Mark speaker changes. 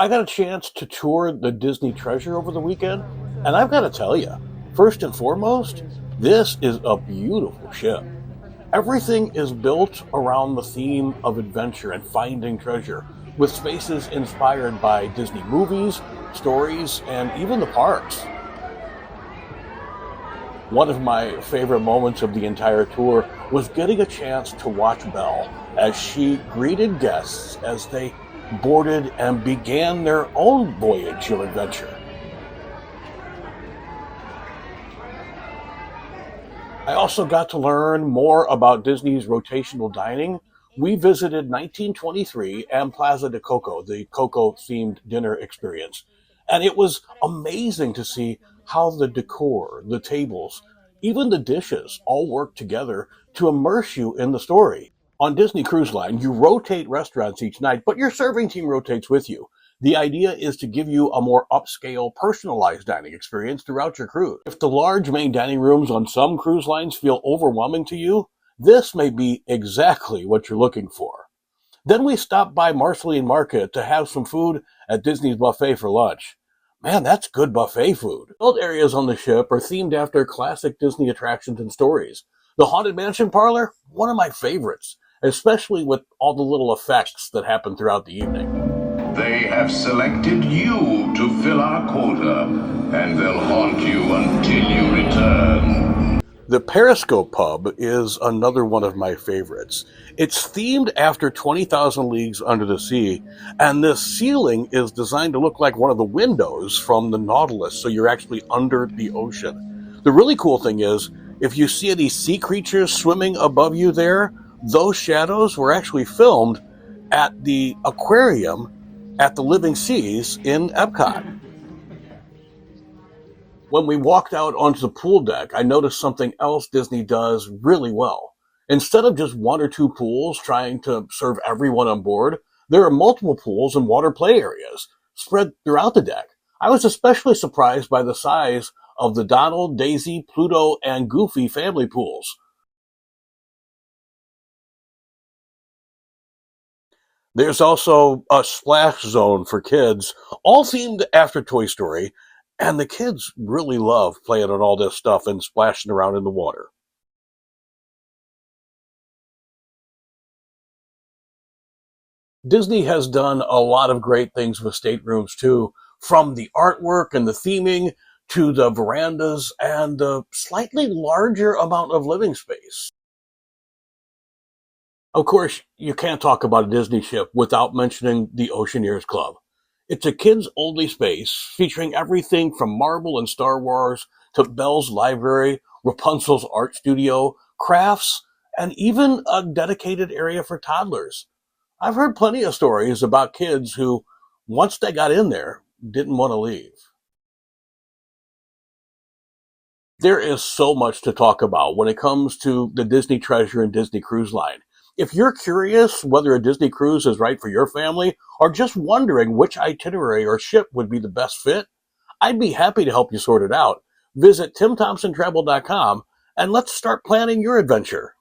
Speaker 1: I got a chance to tour the Disney Treasure over the weekend, and I've got to tell you, first and foremost, this is a beautiful ship. Everything is built around the theme of adventure and finding treasure, with spaces inspired by Disney movies, stories, and even the parks. One of my favorite moments of the entire tour was getting a chance to watch Belle as she greeted guests as they boarded and began their own voyage of adventure. I also got to learn more about Disney's rotational dining. We visited 1923 and Plaza de Coco, the Coco themed dinner experience. And it was amazing to see how the decor, the tables, even the dishes all work together to immerse you in the story. On Disney Cruise Line, you rotate restaurants each night, but your serving team rotates with you. The idea is to give you a more upscale, personalized dining experience throughout your cruise. If the large main dining rooms on some cruise lines feel overwhelming to you, this may be exactly what you're looking for. Then we stopped by Marceline Market to have some food at Disney's buffet for lunch. Man, that's good buffet food. Built areas on the ship are themed after classic Disney attractions and stories. The Haunted Mansion parlor, one of my favorites, especially with all the little effects that happen throughout the evening.
Speaker 2: They have selected you to fill our quota, and they'll haunt you until you return.
Speaker 1: The Periscope Pub is another one of my favorites. It's themed after 20,000 Leagues Under the Sea, and the ceiling is designed to look like one of the windows from the Nautilus, so you're actually under the ocean. The really cool thing is, if you see any sea creatures swimming above you there, those shadows were actually filmed at the aquarium at the Living Seas in Epcot. When we walked out onto the pool deck, I noticed something else Disney does really well. Instead of just one or two pools trying to serve everyone on board, there are multiple pools and water play areas spread throughout the deck. I was especially surprised by the size of the Donald, Daisy, Pluto, and Goofy family pools. There's also a splash zone for kids, all themed after Toy Story, and the kids really love playing on all this stuff and splashing around in the water. Disney has done a lot of great things with staterooms too, from the artwork and the theming to the verandas and the slightly larger amount of living space. Of course, you can't talk about a Disney ship without mentioning the Oceaneers Club. It's a kids-only space featuring everything from Marvel and Star Wars to Belle's Library, Rapunzel's Art Studio, crafts, and even a dedicated area for toddlers. I've heard plenty of stories about kids who, once they got in there, didn't want to leave. There is so much to talk about when it comes to the Disney Treasure and Disney Cruise Line. If you're curious whether a Disney cruise is right for your family, or just wondering which itinerary or ship would be the best fit, I'd be happy to help you sort it out. Visit TimThompsonTravel.com and let's start planning your adventure.